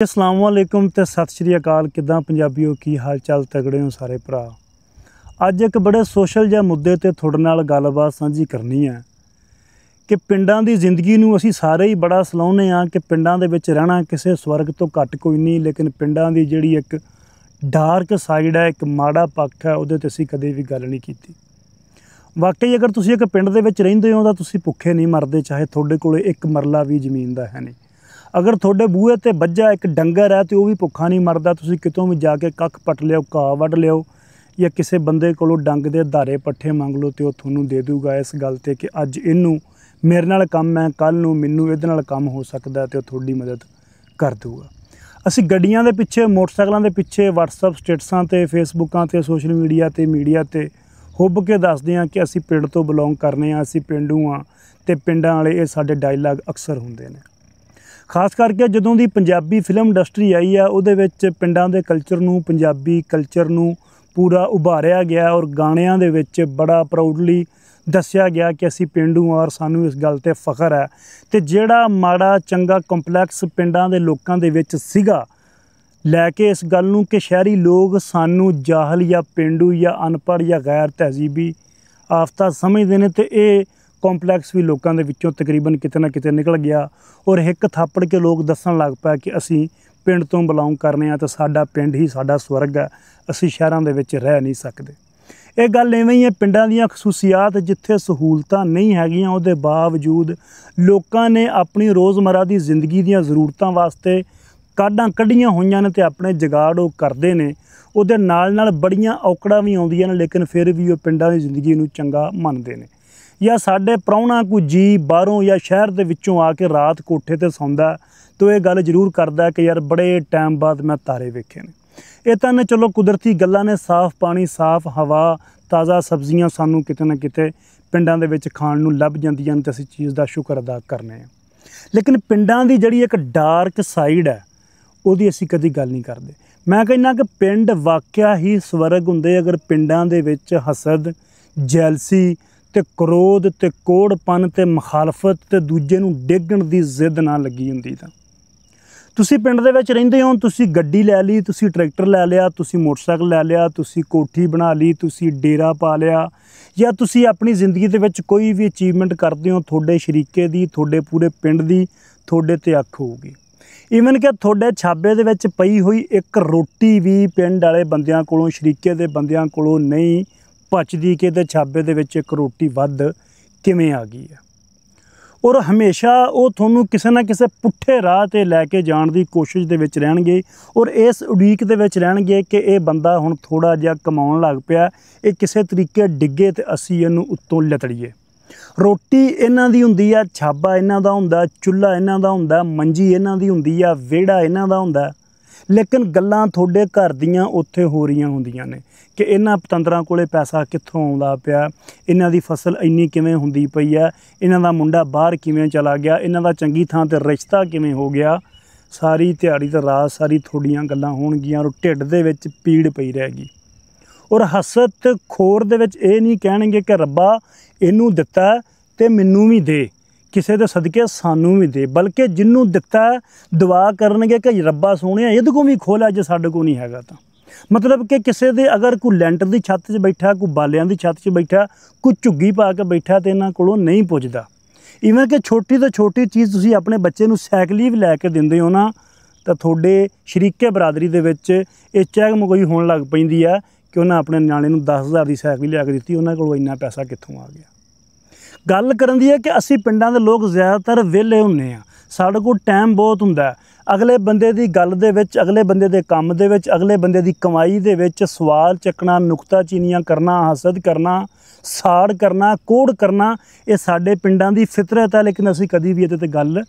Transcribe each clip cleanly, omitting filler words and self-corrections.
अस्सलाम वालेकुम ते सत श्री अकाल। किदां पंजाबियों की हाल चाल? तगड़े हो सारे भरा। अज एक बड़े सोशल जिहा मुद्दे ते थोड़े नाल गलबात साझी करनी है कि पिंडां दी जिंदगी नूं असीं सारे ही बड़ा सलाहुने आ कि पिंडां दे विच रहना किसी स्वर्ग तो घट कोई नहीं, लेकिन पिंडां दी जिहड़ी एक डार्क साइड है, एक माड़ा पक्ष है, उहदे ते असीं कदे भी गल नहीं कीती। वाकई अगर तुसीं एक पिंड दे विच रहिंदे हो तां तुसीं भुखे नहीं मरदे, चाहे तुहाडे कोल एक मरला भी जमीन दा है नहीं। अगर थोड़े बूहे ते बज्झा एक डंगर है तो वह भी भुखा नहीं मरदा। तुसीं कितों भी जाके कख पट लिओ, घाह वढ लिओ, या किसी बंदे कोलों डंग दे धारे पट्ठे मंग लो तो तुहानूं दे दूगा इस गल ते कि अज इनू मेरे नाल काम है, कल नूं मैनूं इहदे नाल काम हो सकदा ते तुहाडी मदद कर दूगा। असीं गड्डियां दे पिछे, मोटरसाइकिलों के पिछे, वट्सअप स्टेटसां ते, फेसबुकां ते, सोशल मीडिया ते हुब के दसदे हां कि असीं पिंड तो बिलोंग करने आ, असीं पिंडू हाँ ते पिंडां वाले ये साडे डायलॉग अक्सर हुंदे ने। खास करके जदों दी पंजाबी फिल्म इंडस्ट्री आई है उहदे विच पिंडां दे कल्चर नूं, पंजाबी कल्चर नूं पूरा उभारिया गया और गाणियां दे विच बड़ा प्राउडली दस्सिया गया कि असीं पिंडू और सानूं इस गल ते फखर है। ते जिहड़ा माड़ा चंगा कंपलैक्स पिंडां दे लोकां दे विच सीगा लैके इस गल नूं कि शहरी लोग सानूं जाहल या पिंडू या अनपढ़ या गैर तहजीबी आफता समझदे ने, ते इह कॉम्पलैक्स भी लोगों के विचों तकरीबन किते ना किते निकल गया और हिक थापड़ के लोग दसन लग पाए कि असीं पिंड तो बिलोंग करने तो साडा पिंड ही साडा स्वर्ग है, असीं शहरां दे विच रह नहीं सकते। ये गल इवें ही है, पिंडां दीयां खसूसियात जिथे सहूलतां नहीं हैगियां उहदे बावजूद लोकां ने अपनी रोज़मर्रा की जिंदगी दीयां जरूरतां वास्ते काढां कढ़ियां होईयां ने ते अपने जुगाड़ वो करदे ने। उहदे नाल बड़ियां औकड़ां भी आउंदियां ने, लेकिन फिर भी वो पिंडां दी जिंदगी नूं चंगा मनदे ने। या साडे प्राहुणा कोई जी बाहरों या शहर दे विचों आके रात कोठे ते सौंदा तो ये गल जरूर करदा कि यार बड़े टाइम बाद मैं तारे वेखे ने। ये तां ने चलो कुदरती गल्लां ने, साफ पानी, साफ हवा, ताज़ा सब्जियां सानूं किते ना किते पिंडां दे विच खाण नूं लभ जांदियां ने ते असीं चीज़ दा शुक्र अदा करने आ। लेकिन पिंडां दी जिहड़ी एक डार्क साइड है उहदी असीं कदी गल नहीं करदे। मैं कहना कि पिंड वाਕਿया ही स्वर्ग हुंदे अगर पिंडां दे विच हसद, जैलसी ते क्रोध ते कोड़पन ते मुखालफत ते दूजे नूं डिगण दी जिद ना लगी हुंदी। तां तुसीं पिंड दे विच रहिंदे हो, तुसीं गड्डी लै ली, तुसीं ट्रैक्टर लै लिया, तुसीं मोटरसाइकिल लै लिया, तुसीं कोठी बना ली, तुसीं डेरा पा लिया, या तुसीं अपनी जिंदगी दे विच कोई भी अचीवमेंट करदे हो, तुहाडे शरीके दी, तुहाडे पूरे पिंड दी तुहाडे ते अख होऊगी। ईवन कि तुहाडे छाबे दे विच पई होई एक रोटी भी पिंड वाले बंदियां कोलों, शरीके दे बंदियां कोलों नहीं पचदी कि ते छाबे दे विच एक रोटी वध किवें आ गई है। और हमेशा वो तुहानूं किसी ना किसी पुट्ठे राह ते लैके जाण दी कोशिश दे विच रहणगे और इस उड़ीक दे विच रहणगे कि ये बंदा हुण थोड़ा जिहा कमाउण लग पिया, ये किसी तरीके डिगे ते असीं इहनूं उत्तों लतड़ीए। रोटी इन्हां दी हुंदी आ, छाबा इन्हां दा हुंदा, चुल्हा इन्हां दा हुंदा, मंजी इन्हां दी हुंदी आ, विहड़ा इन्हां दा हुंदा, लेकिन गल्लां तुहाडे घर दीयां उत्थे हो रहीआं हुंदियां ने कि इन्हां पतंदरां कोले पैसा कित्थों आउंदा पिया, इन्हां दी फसल इन्नी किवें हुंदी पई है, इन्हां दा मुंडा बाहर किवें चला गया, इन्हां दा चंगी थां ते रिश्ता किवें हो गया। सारी दिहाड़ी ते रात सारी थोड़ियां गल्लां होणगियां और ढिड दे विच पीड़ पई रहेगी। और हसत खोर दे विच ये नहीं कहणगे कि रब्बा इनू दिता ते मैनू भी दे, किसी दे सदके सानू भी दे, बल्कि जिन्नू दिता दुआ करनगे कि रब्बा सोहणिया इहदे कोल भी खोल अज साडे कोल नहीं हैगा। तां मतलब कि किसी दे अगर कोई लैंटर की छत च बैठा, कोई बालियां की छत च बैठा, कोई झुग्गी पा के बैठा तो इन्हां कोलों नहीं पुजदा। इवें कि छोटी तो छोटी चीज़ तुसीं अपने बच्चे नूं साइकल भी लैके दिंदे हो ना, तो तुहाडे शरीके बरादरी दे विच इह चहकमगोई होण लग पैंदी है कि उन्हें अपने न्याणे नूं 10,000 की साइकल लिया के दित्ती, उन्हां कोलों इन्ना पैसा कित्थों आ गया। गल करन दी है कि असीं पिंडां दे लोग ज़्यादातर विहले हुंदे आ, साडे कोल टाइम बहुत हुंदा। अगले बंदे दी गल दे विच, अगले बंदे दे काम दे विच, अगले बंदे दी कमाई दे विच सवाल चकना, नुक्ताचीनियां करना, हसद करना, साड़ करना, कोड़ करना, ये साडे पिंडां दी फितरत है, लेकिन असीं कदी भी इहदे ते गल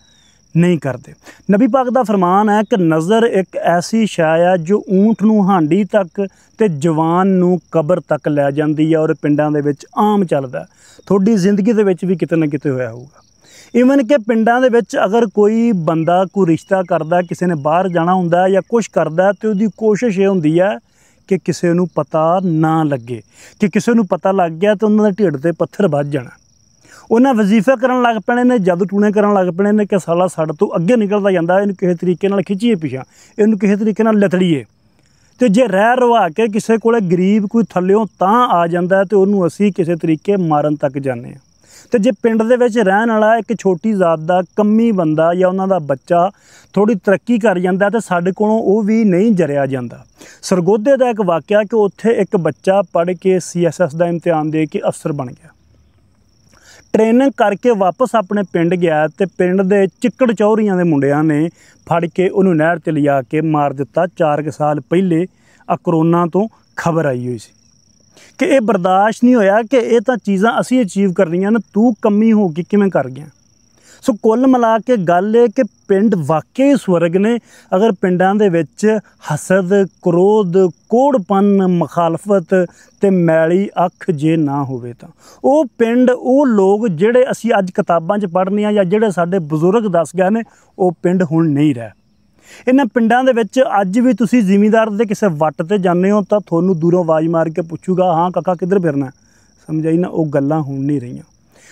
नहीं करते। नबी पाक दा फरमान है कि नज़र एक ऐसी शै है जो ऊँट नूं हांडी तक ते जवान नूं कबर तक लै जांदी है और पिंडां दे विच आम चलदा। तुहाडी जिंदगी दे विच भी किते ना किते होया होऊगा। ईवन कि पिंडां दे विच अगर कोई बंदा कोई रिश्ता करदा, किसी ने बाहर जाना हुंदा या कुछ करदा, तो उहदी कोशिश ये हुंदी है कि किसी नूं पता ना लगे, कि किसी नूं पता लग गया तो उन्हां दे ढिड ते पत्थर वज जाना। ਉਹਨਾਂ ਵਜ਼ੀਫੇ ਕਰਨ ਲੱਗ ਪੈਣੇ ਨੇ, ਜਾਦੂ ਟੂਣੇ ਕਰਨ ਲੱਗ ਪੈਣੇ ਨੇ ਕਿ ਸਾਲਾ ਸਾਡੇ ਤੋਂ ਅੱਗੇ ਨਿਕਲਦਾ ਜਾਂਦਾ, ਇਹਨੂੰ ਕਿਸੇ ਤਰੀਕੇ ਨਾਲ ਖਿੱਚੀਏ ਪਿਛਾਂ, ਇਹਨੂੰ ਕਿਸੇ ਤਰੀਕੇ ਨਾਲ ਲਤੜੀਏ। ਤੇ ਜੇ ਰਹਿ ਰਵਾ ਕੇ ਕਿਸੇ ਕੋਲੇ ਗਰੀਬ ਕੋਈ ਥੱਲਿਓਂ ਤਾਂ ਆ ਜਾਂਦਾ ਤੇ ਉਹਨੂੰ ਅਸੀਂ ਕਿਸੇ ਤਰੀਕੇ ਮਾਰਨ ਤੱਕ ਜਾਂਦੇ ਹਾਂ। ਤੇ ਜੇ ਪਿੰਡ ਦੇ ਵਿੱਚ ਰਹਿਣ ਵਾਲਾ ਇੱਕ ਛੋਟੀ ਜ਼ਾਤ ਦਾ ਕੰਮੀ ਬੰਦਾ ਜਾਂ ਉਹਨਾਂ ਦਾ ਬੱਚਾ ਥੋੜੀ ਤਰੱਕੀ ਕਰ ਜਾਂਦਾ ਤੇ ਸਾਡੇ ਕੋਲੋਂ ਉਹ ਵੀ ਨਹੀਂ ਜਰਿਆ ਜਾਂਦਾ। ਸਰਗੋਧੇ ਦਾ ਇੱਕ ਵਾਕਿਆ ਕਿ ਉੱਥੇ ਇੱਕ ਬੱਚਾ ਪੜ੍ਹ ਕੇ CSS ਦਾ ਇਮਤਿਹਾਨ ਦੇ ਕੇ ਅਫਸਰ ਬਣ ਗਿਆ। ਟ੍ਰੇਨਿੰਗ ਕਰਕੇ ਵਾਪਸ ਆਪਣੇ ਪਿੰਡ ਗਿਆ ਤੇ ਪਿੰਡ ਦੇ ਚਿੱਕੜ ਚੌਰੀਆਂ ਦੇ ਮੁੰਡਿਆਂ ਨੇ ਫੜ ਕੇ ਉਹਨੂੰ ਨਹਿਰ 'ਤੇ ਲਿਜਾ ਕੇ ਮਾਰ ਦਿੱਤਾ। 4 ਸਾਲ ਪਹਿਲੇ ਆ ਕਰੋਨਾ ਤੋਂ ਖਬਰ ਆਈ ਹੋਈ ਸੀ ਕਿ ਇਹ ਬਰਦਾਸ਼ਤ ਨਹੀਂ ਹੋਇਆ ਕਿ ਇਹ ਤਾਂ ਚੀਜ਼ਾਂ ਅਸੀਂ ਅਚੀਵ ਕਰਨੀਆਂ ਨੇ, ਤੂੰ ਕੰਮੀ ਹੋ ਕੇ ਕਿਵੇਂ ਕਰ ਗਿਆ। ਸੋ ਕੁੱਲ ਮਿਲਾ ਕੇ ਗੱਲ ਇਹ ਕਿ ਪਿੰਡ ਵਾਕਈ ਸਵਰਗ ਨੇ। ਅਗਰ ਪਿੰਡਾਂ ਦੇ ਵਿੱਚ ਹਸਦ, ਕ੍ਰੋਧ, ਕੋੜਪਨ, ਮੁਖਾਲਫਤ ਤੇ ਮੈਲੀ ਅੱਖ ਜੇ ਨਾ ਹੋਵੇ ਤਾਂ ਉਹ ਪਿੰਡ, ਉਹ ਲੋਕ ਜਿਹੜੇ ਅਸੀਂ ਅੱਜ ਕਿਤਾਬਾਂ 'ਚ ਪੜ੍ਹਨੇ ਆ ਜਾਂ ਜਿਹੜੇ ਸਾਡੇ ਬਜ਼ੁਰਗ ਦੱਸ ਗਏ ਨੇ, ਉਹ ਪਿੰਡ ਹੁਣ ਨਹੀਂ ਰਹਿ। ਇਹਨਾਂ ਪਿੰਡਾਂ ਦੇ ਵਿੱਚ ਅੱਜ ਵੀ ਤੁਸੀਂ ਜ਼ਿਮੀਂਦਾਰ ਦੇ ਕਿਸੇ ਵੱਟ ਤੇ ਜਾਂਦੇ ਹੋ ਤਾਂ ਤੁਹਾਨੂੰ ਦੂਰੋਂ ਆਵਾਜ਼ ਮਾਰ ਕੇ ਪੁੱਛੂਗਾ, ਹਾਂ ਕਾਕਾ ਕਿੱਧਰ ਫਿਰਨਾ, ਸਮਝਾਈ ਨਾ। ਉਹ ਗੱਲਾਂ ਹੁਣ ਨਹੀਂ ਰਹੀਆਂ।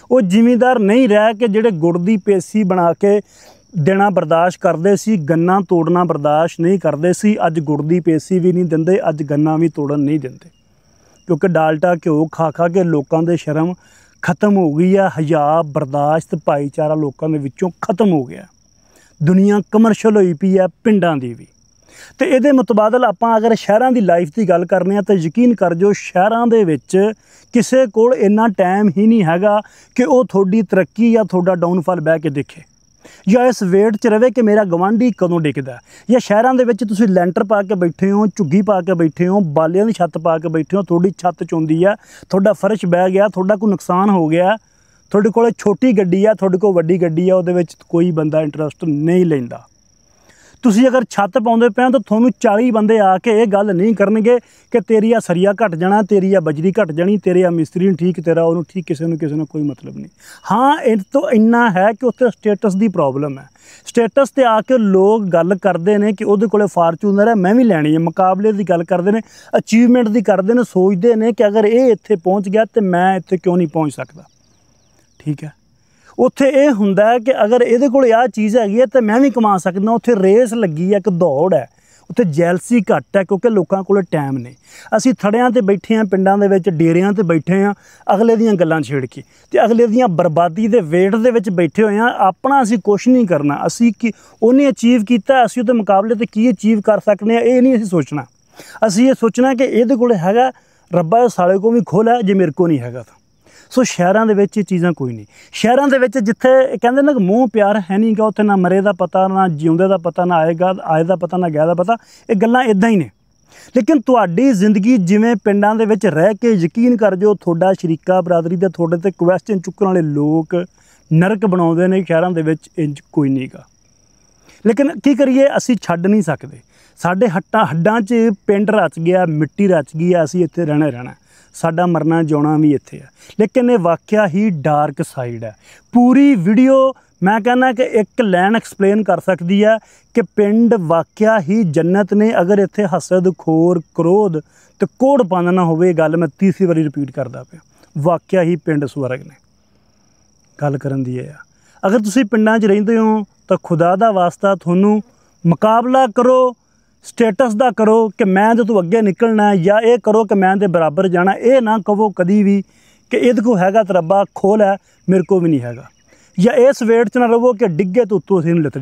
ਉਹ ਜ਼ਿਮੀਂਦਾਰ ਨਹੀਂ ਰਹਿ ਕੇ ਜਿਹੜੇ ਗੁੜ ਦੀ ਪੇਸੀ ਬਣਾ ਕੇ ਦੇਣਾ ਬਰਦਾਸ਼ਤ ਕਰਦੇ ਸੀ, ਗੰਨਾ ਤੋੜਨਾ ਬਰਦਾਸ਼ਤ ਨਹੀਂ ਕਰਦੇ ਸੀ। ਅੱਜ ਗੁੜ ਦੀ ਪੇਸੀ ਵੀ ਨਹੀਂ ਦਿੰਦੇ, ਅੱਜ ਗੰਨਾ ਵੀ ਤੋੜਨ ਨਹੀਂ ਦਿੰਦੇ, ਕਿਉਂਕਿ ਡਾਲਟਾ ਘਿਓ ਖਾ ਖਾ ਕੇ ਲੋਕਾਂ ਦੇ ਸ਼ਰਮ ਖਤਮ ਹੋ ਗਈ ਆ। ਹਯਾ, ਬਰਦਾਸ਼ਤ, ਭਾਈਚਾਰਾ ਲੋਕਾਂ ਦੇ ਵਿੱਚੋਂ ਖਤਮ ਹੋ ਗਿਆ। ਦੁਨੀਆ ਕਮਰਸ਼ਲ ਹੋਈ ਪਈ ਆ, ਪਿੰਡਾਂ ਦੀ ਵੀ। ਤੇ ਇਹਦੇ ਮੁਤਬਾਦਲ ਆਪਾਂ ਅਗਰ ਸ਼ਹਿਰਾਂ ਦੀ ਲਾਈਫ ਦੀ ਗੱਲ ਕਰਨੇ ਆ ਤਾਂ ਯਕੀਨ ਕਰ ਜੋ, ਸ਼ਹਿਰਾਂ ਦੇ ਵਿੱਚ ਕਿਸੇ ਕੋਲ ਇੰਨਾ ਟਾਈਮ ਹੀ ਨਹੀਂ ਹੈਗਾ ਕਿ ਉਹ ਤੁਹਾਡੀ ਤਰੱਕੀ ਜਾਂ ਤੁਹਾਡਾ ਡਾਊਨਫਾਲ ਬਹਿ ਕੇ ਦੇਖੇ, ਜਾਂ ਇਸ ਵੇਟ 'ਚ ਰਵੇ ਕਿ ਮੇਰਾ ਗਵਾਂਢੀ ਕਦੋਂ ਡਿੱਗਦਾ। ਜਾਂ ਸ਼ਹਿਰਾਂ ਦੇ ਵਿੱਚ ਤੁਸੀਂ ਲੈਂਟਰ ਪਾ ਕੇ ਬੈਠੇ ਹੋ, ਝੁੱਗੀ ਪਾ ਕੇ ਬੈਠੇ ਹੋ, ਬਾਲਿਆਂ ਦੀ ਛੱਤ ਪਾ ਕੇ ਬੈਠੇ ਹੋ, ਤੁਹਾਡੀ ਛੱਤ ਚੁੰਦੀ ਆ, ਤੁਹਾਡਾ ਫਰਸ਼ ਬਹਿ ਗਿਆ, ਤੁਹਾਡਾ ਕੋਈ ਨੁਕਸਾਨ ਹੋ ਗਿਆ, ਤੁਹਾਡੇ ਕੋਲ ਛੋਟੀ ਗੱਡੀ ਆ, ਤੁਹਾਡੇ ਕੋਲ ਵੱਡੀ ਗੱਡੀ ਆ, ਉਹਦੇ ਵਿੱਚ ਕੋਈ ਬੰਦਾ ਇੰਟਰਸਟ ਨਹੀਂ ਲੈਂਦਾ। ਤੁਸੀਂ ਅਗਰ ਛੱਤ ਪਾਉਂਦੇ ਪਏ ਹੋ ਤਾਂ ਤੁਹਾਨੂੰ 40 ਬੰਦੇ ਆ ਕੇ ਇਹ ਗੱਲ ਨਹੀਂ ਕਰਨਗੇ ਕਿ ਤੇਰੀ ਆ ਸਰੀਆ ਘਟ ਜਾਣਾ, ਤੇਰੀ ਆ ਬਜਰੀ ਘਟ ਜਾਣੀ, ਤੇਰੇ ਆ ਮਿਸਤਰੀ ਨੂੰ ਠੀਕ, ਤੇਰਾ ਉਹਨੂੰ ਠੀਕ। ਕਿਸੇ ਨੂੰ ਕੋਈ ਮਤਲਬ ਨਹੀਂ। ਹਾਂ, ਇਹ ਤੋਂ ਇੰਨਾ ਹੈ ਕਿ ਉੱਥੇ ਸਟੇਟਸ ਦੀ ਪ੍ਰੋਬਲਮ ਹੈ। ਸਟੇਟਸ 'ਤੇ ਆ ਕੇ ਲੋਕ ਗੱਲ ਕਰਦੇ ਨੇ ਕਿ ਉਹਦੇ ਕੋਲੇ ਫਾਰਚੂਨਰ ਹੈ, ਮੈਂ ਵੀ ਲੈਣੀ ਹੈ। ਮੁਕਾਬਲੇ ਦੀ ਗੱਲ ਕਰਦੇ ਨੇ, ਅਚੀਵਮੈਂਟ ਦੀ ਕਰਦੇ ਨੇ, ਸੋਚਦੇ ਨੇ ਕਿ ਅਗਰ ਇਹ ਇੱਥੇ ਪਹੁੰਚ ਗਿਆ ਤਾਂ ਮੈਂ ਇੱਥੇ ਕਿਉਂ ਨਹੀਂ ਪਹੁੰਚ ਸਕਦਾ। ਠੀਕ ਹੈ, ਉੱਥੇ ਇਹ ਹੁੰਦਾ ਕਿ ਅਗਰ ਇਹਦੇ ਕੋਲ ਆਹ ਚੀਜ਼ ਹੈਗੀ ਹੈ ਤਾਂ ਮੈਂ ਵੀ ਕਮਾ ਸਕਦਾ। ਉੱਥੇ ਰੇਸ ਲੱਗੀ ਹੈ, ਇੱਕ ਦੌੜ ਹੈ, ਉੱਥੇ ਜੈਲਸੀ ਘੱਟ ਹੈ ਕਿਉਂਕਿ ਲੋਕਾਂ ਕੋਲ ਟਾਈਮ ਨੇ। ਅਸੀਂ ਥੜਿਆਂ 'ਤੇ ਬੈਠੇ ਹਾਂ, ਪਿੰਡਾਂ ਦੇ ਵਿੱਚ ਡੇਰਿਆਂ 'ਤੇ ਬੈਠੇ ਹਾਂ, ਅਗਲੇ ਦੀਆਂ ਗੱਲਾਂ ਛੇੜ ਕੇ ਤੇ ਅਗਲੇ ਦੀਆਂ ਬਰਬਾਦੀ ਦੇ ਵੇਟ ਦੇ ਵਿੱਚ ਬੈਠੇ ਹੋਏ ਹਾਂ। ਆਪਣਾ ਅਸੀਂ ਕੁਛ ਨਹੀਂ ਕਰਨਾ। ਅਸੀਂ ਕੀ ਉਹਨੇ ਅਚੀਵ ਕੀਤਾ, ਅਸੀਂ ਉਹਦੇ ਮੁਕਾਬਲੇ 'ਤੇ ਕੀ ਅਚੀਵ ਕਰ ਸਕਦੇ ਹਾਂ, ਇਹ ਨਹੀਂ ਅਸੀਂ ਸੋਚਣਾ। ਅਸੀਂ ਇਹ ਸੋਚਣਾ ਕਿ ਇਹਦੇ ਕੋਲ ਹੈਗਾ, ਰੱਬਾ ਇਹ ਸਾਲੇ ਕੋਲ ਵੀ ਖੋਲ੍ਹ ਹੈ, ਜੇ ਮੇਰੇ ਕੋਲ ਨਹੀਂ ਹੈਗਾ ਤਾਂ। ਸੋ ਸ਼ਹਿਰਾਂ ਦੇ ਵਿੱਚ ਇਹ ਚੀਜ਼ਾਂ ਕੋਈ ਨਹੀਂ। ਸ਼ਹਿਰਾਂ ਦੇ ਵਿੱਚ ਜਿੱਥੇ ਕਹਿੰਦੇ ਨਾ ਮੋਹ ਪਿਆਰ ਹੈ ਨਹੀਂ ਗਾ, ਉੱਥੇ ਨਾ ਮਰੇ ਦਾ ਪਤਾ, ਨਾ ਜਿਉਂਦੇ ਦਾ ਪਤਾ, ਨਾ ਆਏ ਦਾ ਪਤਾ, ਨਾ ਗਿਆ ਦਾ ਪਤਾ। ਇਹ ਗੱਲਾਂ ਇੱਦਾਂ ਹੀ ਨੇ। ਲੇਕਿਨ ਤੁਹਾਡੀ ਜ਼ਿੰਦਗੀ ਜਿਵੇਂ ਪਿੰਡਾਂ ਦੇ ਵਿੱਚ ਰਹਿ ਕੇ ਯਕੀਨ ਕਰ ਜੋ, ਤੁਹਾਡਾ ਸ਼ਰੀਕਾ ਬਰਾਦਰੀ ਦੇ ਤੁਹਾਡੇ 'ਤੇ ਕੁਐਸਚਨ ਚੁੱਕਣ ਵਾਲੇ ਲੋਕ ਨਰਕ ਬਣਾਉਂਦੇ ਨੇ। ਸ਼ਹਿਰਾਂ ਦੇ ਵਿੱਚ ਇੰਜ ਕੋਈ ਨਹੀਂ ਗਾ। ਲੇਕਿਨ ਕੀ ਕਰੀਏ, ਅਸੀਂ ਛੱਡ ਨਹੀਂ ਸਕਦੇ। ਸਾਡੇ ਹੱਡਾਂ 'ਚ ਪਿੰਡ ਰਚ ਗਿਆ, ਮਿੱਟੀ ਰਚ ਗਈ ਆ, ਅਸੀਂ ਇੱਥੇ ਰਹਿਣਾ। ਸਾਡਾ ਮਰਨਾ ਜਿਉਣਾ ਵੀ ਇੱਥੇ ਹੈ। ਲੇਕਿਨ ਇਹ ਵਾਕਿਆ ਹੀ ਡਾਰਕ ਸਾਈਡ ਹੈ। ਪੂਰੀ ਵੀਡੀਓ ਮੈਂ ਕਹਿੰਦਾ ਕਿ ਇੱਕ ਲਾਈਨ ਐਕਸਪਲੇਨ ਕਰ ਸਕਦੀ ਹੈ ਕਿ ਪਿੰਡ ਵਾਕਿਆ ਹੀ ਜੰਨਤ ਨੇ। ਅਗਰ ਇੱਥੇ ਹਸਦ, ਖੋਰ, ਕ੍ਰੋਧ ਤੇ ਕੋੜਪਨ ਨਾ ਹੋਵੇ, ਗੱਲ ਮੈਂ ਤੀਸਰੀ ਵਾਰੀ ਰਿਪੀਟ ਕਰਦਾ ਪਿਆ, ਵਾਕਿਆ ਹੀ ਪਿੰਡ ਸਵਰਗ ਨੇ। ਗੱਲ ਕਰਨ ਦੀ ਇਹ ਆ, ਅਗਰ ਤੁਸੀਂ ਪਿੰਡਾਂ 'ਚ ਰਹਿੰਦੇ ਹੋ ਤਾਂ ਖੁਦਾ ਦਾ ਵਾਸਤਾ ਤੁਹਾਨੂੰ ਮੁਕਾਬਲਾ ਕਰੋ, ਸਟੇਟਸ ਦਾ ਕਰੋ ਕਿ ਮੈਂ ਇਹਦੇ ਤੋਂ ਅੱਗੇ ਨਿਕਲਣਾ, ਜਾਂ ਇਹ ਕਰੋ ਕਿ ਮੈਂ ਇਹਦੇ ਬਰਾਬਰ ਜਾਣਾ। ਇਹ ਨਾ ਕਹੋ ਕਦੀ ਵੀ ਕਿ ਇਹਦੇ ਕੋਲ ਹੈਗਾ ਤਾਂ ਰੱਬਾ ਖੋਲ੍ਹ ਹੈ, ਮੇਰੇ ਕੋਲ ਵੀ ਨਹੀਂ ਹੈਗਾ। ਜਾਂ ਇਸ ਵੇਟ 'ਚ ਨਾ ਰਹੋ ਕਿ ਡਿੱਗੇ ਤੋਂ ਉੱਤੋਂ ਅਸੀਂ ਨੂੰ ਲੱਤੜੀ।